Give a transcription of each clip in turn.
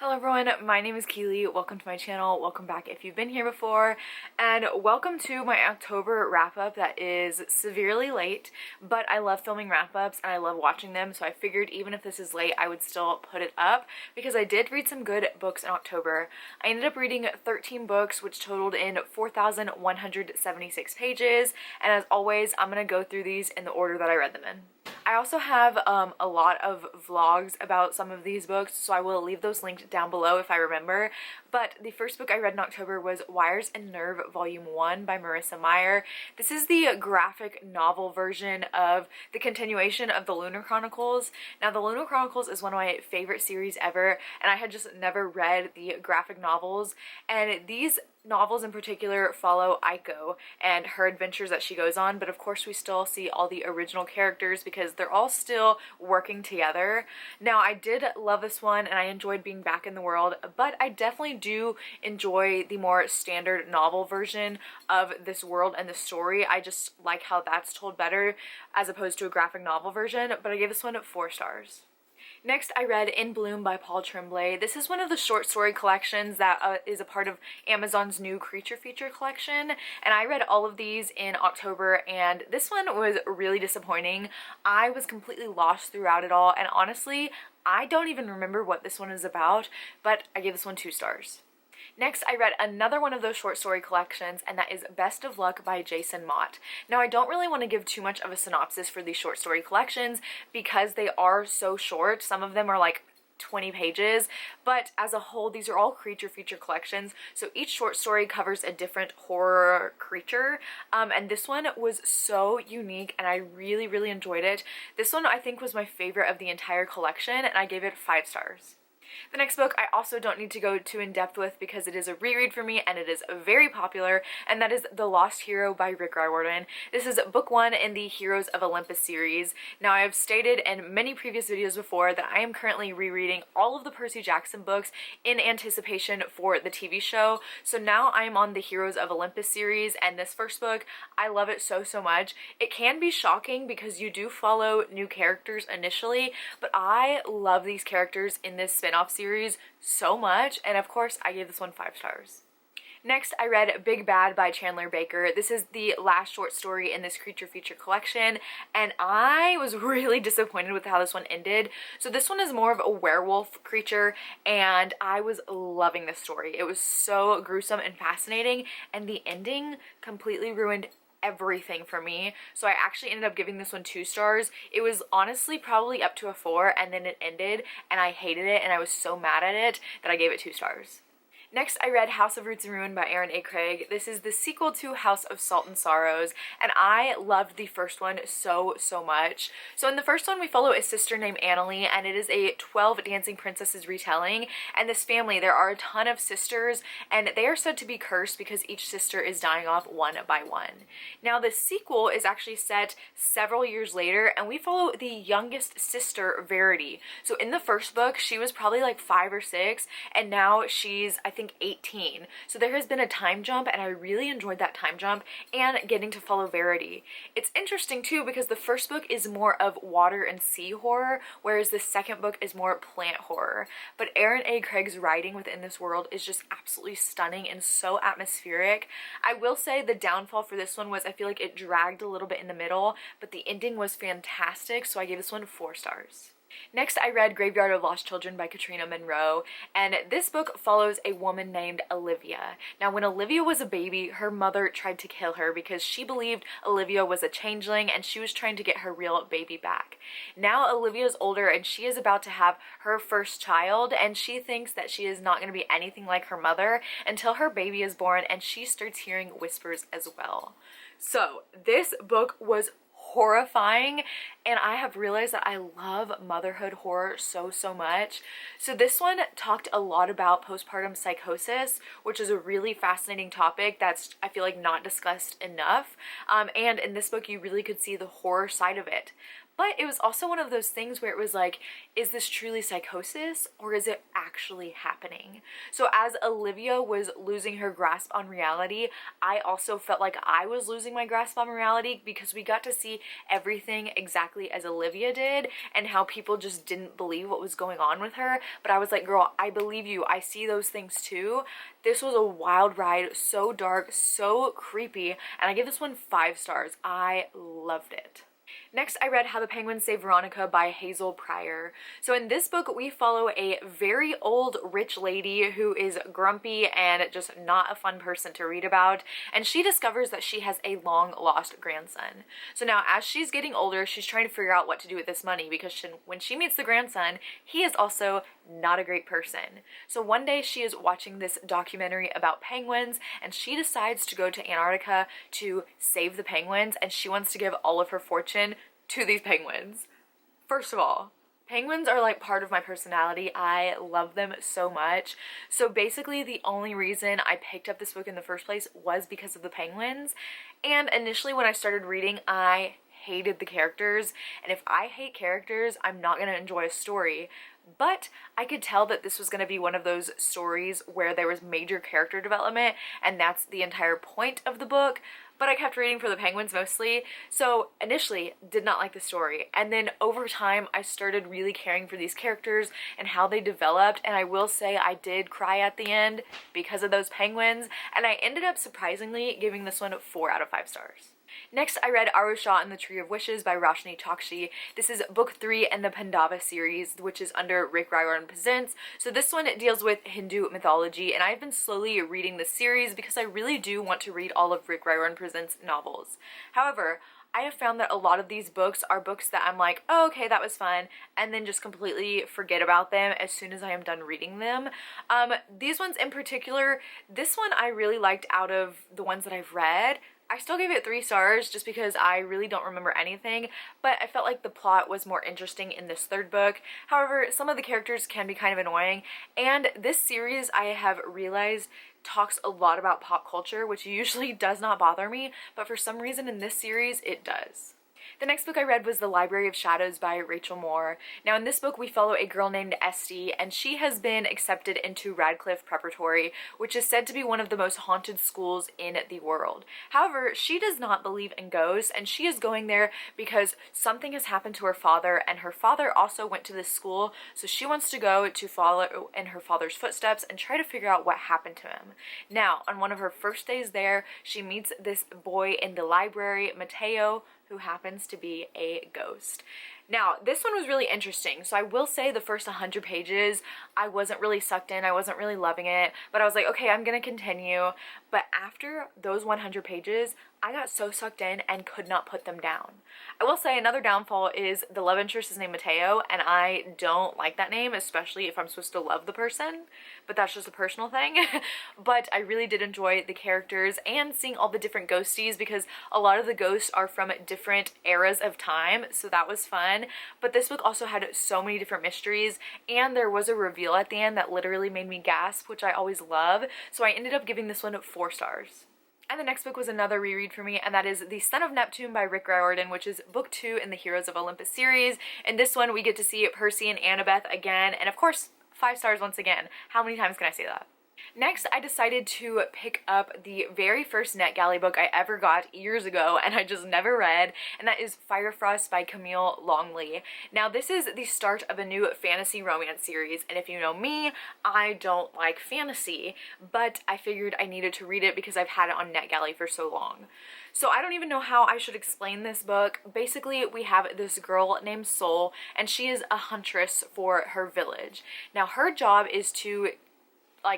Hello everyone, my name is Keely. Welcome to my channel. Welcome back if you've been here before, and welcome to my October wrap-up that is severely late, but I love filming wrap-ups and I love watching them, so I figured even if this is late, I would still put it up because I did read some good books in October. I ended up reading 13 books, which totaled in 4,176 pages, and as always, I'm going to go through these in the order that I read them in. I also have a lot of vlogs about some of these books, so I will leave those linked down below if I remember. But the first book I read in October was Wires and Nerve Volume 1 by Marissa Meyer. This is the graphic novel version of the continuation of the Lunar Chronicles. Now, the Lunar Chronicles is one of my favorite series ever, and I had just never read the graphic novels, and these novels in particular follow Aiko and her adventures that she goes on, but of course we still see all the original characters because they're all still working together. Now, I did love this one and I enjoyed being back in the world, but I definitely do enjoy the more standard novel version of this world and the story. I just like how that's told better as opposed to a graphic novel version, but I gave this one 4 stars. Next, I read In Bloom by Paul Tremblay. This is one of the short story collections that is a part of Amazon's new creature feature collection, and I read all of these in October, and this one was really disappointing. I was completely lost throughout it all, and honestly, I don't even remember what this one is about, but I gave this one 2 stars. Next, I read another one of those short story collections, and that is Best of Luck by Jason Mott. Now, I don't really want to give too much of a synopsis for these short story collections because they are so short. Some of them are like 20 pages, but as a whole, these are all creature feature collections, so each short story covers a different horror creature, and this one was so unique and I really enjoyed it. This one I think was my favorite of the entire collection, and I gave it 5 stars. The next book I also don't need to go too in depth with because it is a reread for me and it is very popular, and that is The Lost Hero by Rick Riordan. This is book 1 in the Heroes of Olympus series. Now, I have stated in many previous videos before that I am currently rereading all of the Percy Jackson books in anticipation for the TV show, so now I am on the Heroes of Olympus series, and this first book, I love it so much. It can be shocking because you do follow new characters initially, but I love these characters in this spin-off series so much, and of course I gave this one 5 stars. Next, I read Big Bad by Chandler Baker. This is the last short story in this creature feature collection, and I was really disappointed with how this one ended. So this one is more of a werewolf creature, and I was loving this story. It was so gruesome and fascinating, and the ending completely ruined everything for me, so I actually ended up giving this one 2 stars. It was honestly probably up to a 4, and then it ended and I hated it and I was so mad at it that I gave it 2 stars. Next, I read House of Roots and Ruin by Aaron A. Craig. This is the sequel to House of Salt and Sorrows, and I loved the first one so much. So in the first one, we follow a sister named Annalie, and it is a 12 Dancing Princesses retelling, and this family, there are a ton of sisters, and they are said to be cursed because each sister is dying off one by one. Now, the sequel is actually set several years later, and we follow the youngest sister, Verity. So in the first book, she was probably like 5 or 6, and now she's, I think, 18. So there has been a time jump, and I really enjoyed that time jump and getting to follow Verity. It's interesting too because the first book is more of water and sea horror, whereas the second book is more plant horror. But Aaron A. Craig's writing within this world is just absolutely stunning and so atmospheric. I will say the downfall for this one was I feel like it dragged a little bit in the middle, but the ending was fantastic, so I gave this one 4 stars. Next, I read Graveyard of Lost Children by Katrina Monroe, and this book follows a woman named Olivia. Now, when Olivia was a baby, her mother tried to kill her because she believed Olivia was a changeling and she was trying to get her real baby back. Now, Olivia's older and she is about to have her first child, and she thinks that she is not going to be anything like her mother until her baby is born, and she starts hearing whispers as well. So, this book was horrifying, and I have realized that I love motherhood horror so much. So this one talked a lot about postpartum psychosis, which is a really fascinating topic that's, I feel like, not discussed enough, and in this book you really could see the horror side of it. But it was also one of those things where it was like, is this truly psychosis or is it actually happening? So as Olivia was losing her grasp on reality, I also felt like I was losing my grasp on reality, because we got to see everything exactly as Olivia did and how people just didn't believe what was going on with her. But I was like, girl, I believe you. I see those things too. This was a wild ride, so dark, so creepy, and I give this one 5 stars. I loved it. Next, I read How the Penguins Say Veronica by Hazel Pryor. So in this book, we follow a very old rich lady who is grumpy and just not a fun person to read about, and she discovers that she has a long-lost grandson. So now, as she's getting older, she's trying to figure out what to do with this money, because when she meets the grandson, he is also not a great person. So one day she is watching this documentary about penguins, and she decides to go to Antarctica to save the penguins, and she wants to give all of her fortune to these penguins. First of all, penguins are like part of my personality. I love them so much. So basically the only reason I picked up this book in the first place was because of the penguins. And initially when I started reading, I hated the characters. And if I hate characters, I'm not going to enjoy a story. But I could tell that this was going to be one of those stories where there was major character development, and that's the entire point of the book. But I kept reading for the penguins mostly, so initially did not like the story. And then over time, I started really caring for these characters and how they developed, and I will say I did cry at the end because of those penguins, and I ended up surprisingly giving this one 4 out of 5 stars. Next, I read Arosa and the Tree of Wishes by Roshni Chokshi. This is book 3 in the Pandava series, which is under Rick Riordan Presents. So this one deals with Hindu mythology, and I've been slowly reading this series because I really do want to read all of Rick Riordan Presents novels. However, I have found that a lot of these books are books that I'm like, oh, okay, that was fun, and then just completely forget about them as soon as I am done reading them. These ones in particular, this one I really liked out of the ones that I've read. I still gave it 3 stars just because I really don't remember anything, but I felt like the plot was more interesting in this 3rd book. However, some of the characters can be kind of annoying, and this series, I have realized, talks a lot about pop culture, which usually does not bother me, but for some reason in this series, it does. The next book I read was The Library of Shadows by Rachel Moore. Now in this book we follow a girl named Esty, and she has been accepted into Radcliffe Preparatory, which is said to be one of the most haunted schools in the world. However, she does not believe in ghosts, and she is going there because something has happened to her father, and her father also went to this school, so she wants to go to follow in her father's footsteps and try to figure out what happened to him. Now, on one of her first days there, she meets this boy in the library, Mateo, who happens to be a ghost. Now, this one was really interesting. So I will say the first 100 pages, I wasn't really sucked in. I wasn't really loving it, but I was like, okay, I'm gonna continue. But after those 100 pages, I got so sucked in and could not put them down. I will say another downfall is the love interest is named Mateo, and I don't like that name, especially if I'm supposed to love the person, but that's just a personal thing. But I really did enjoy the characters and seeing all the different ghosties, because a lot of the ghosts are from different eras of time, so that was fun. But this book also had so many different mysteries, and there was a reveal at the end that literally made me gasp, which I always love, so I ended up giving this one 4 stars. And the next book was another reread for me, and that is The Son of Neptune by Rick Riordan, which is book 2 in the Heroes of Olympus series. In this one, we get to see Percy and Annabeth again, and of course, 5 stars once again. How many times can I say that? Next, I decided to pick up the very first NetGalley book I ever got years ago, and I just never read, and that is Firefrost by Camille Longley. Now, this is the start of a new fantasy romance series, and if you know me, I don't like fantasy, but I figured I needed to read it because I've had it on NetGalley for so long. So I don't even know how I should explain this book. Basically, we have this girl named Sol, and she is a huntress for her village. Now, her job is to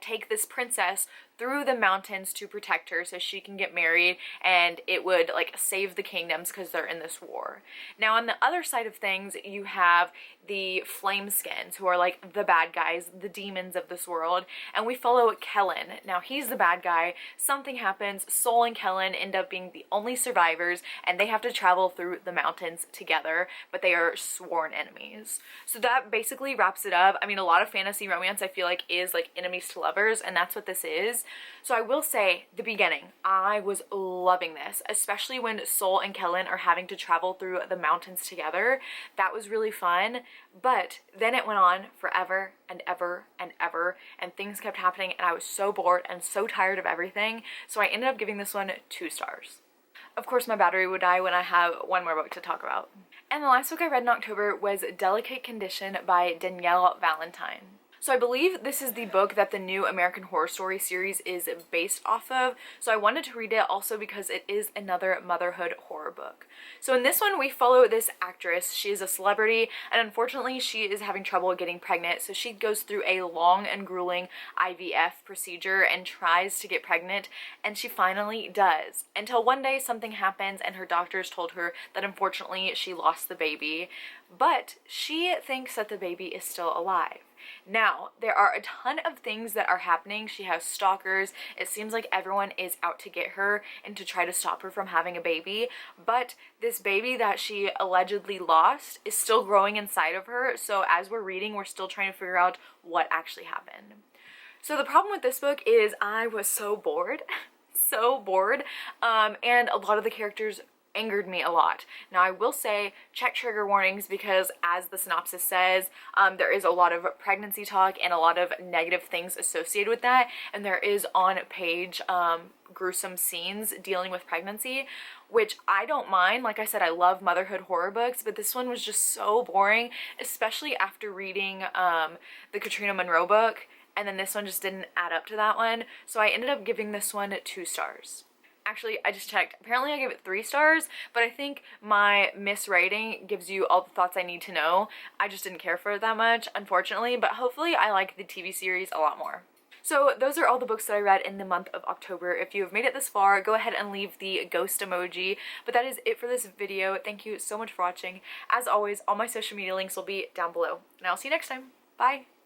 take this princess through the mountains to protect her so she can get married, and it would save the kingdoms because they're in this war. Now on the other side of things, you have the Flameskins, who are the bad guys, the demons of this world, and we follow Kellen. Now he's the bad guy. Something happens, Sol and Kellen end up being the only survivors, and they have to travel through the mountains together, but they are sworn enemies. So that basically wraps it up. I mean, a lot of fantasy romance I feel like is enemies to lovers, and that's what this is. this. So I will say, the beginning, I was loving this, especially when Sol and Kellen are having to travel through the mountains together. That was really fun, but then it went on forever and ever and ever, and things kept happening, and I was so bored and so tired of everything, so I ended up giving this one 2 stars. Of course, my battery would die when I have one more book to talk about. And the last book I read in October was Delicate Condition by Danielle Valentine. So I believe this is the book that the new American Horror Story series is based off of, so I wanted to read it also because it is another motherhood horror book. So in this one, we follow this actress. She is a celebrity, and unfortunately she is having trouble getting pregnant, so she goes through a long and grueling IVF procedure and tries to get pregnant, and she finally does. Until one day something happens and her doctors told her that unfortunately she lost the baby, but she thinks that the baby is still alive. Now, there are a ton of things that are happening. She has stalkers. It seems like everyone is out to get her and to try to stop her from having a baby. But this baby that she allegedly lost is still growing inside of her. So as we're reading, we're still trying to figure out what actually happened. So the problem with this book is I was so bored. So bored. And a lot of the characters angered me a lot. Now I will say, check trigger warnings, because as the synopsis says, there is a lot of pregnancy talk and a lot of negative things associated with that, and there is on page gruesome scenes dealing with pregnancy, which I don't mind. Like I said, I love motherhood horror books, but this one was just so boring, especially after reading the Katrina Monroe book, and then this one just didn't add up to that one, so I ended up giving this one 2 stars. Actually, I just checked. Apparently I gave it 3 stars, but I think my misrating gives you all the thoughts I need to know. I just didn't care for it that much, unfortunately, but hopefully I like the TV series a lot more. So those are all the books that I read in the month of October. If you have made it this far, go ahead and leave the ghost emoji. But that is it for this video. Thank you so much for watching. As always, all my social media links will be down below. And I'll see you next time. Bye!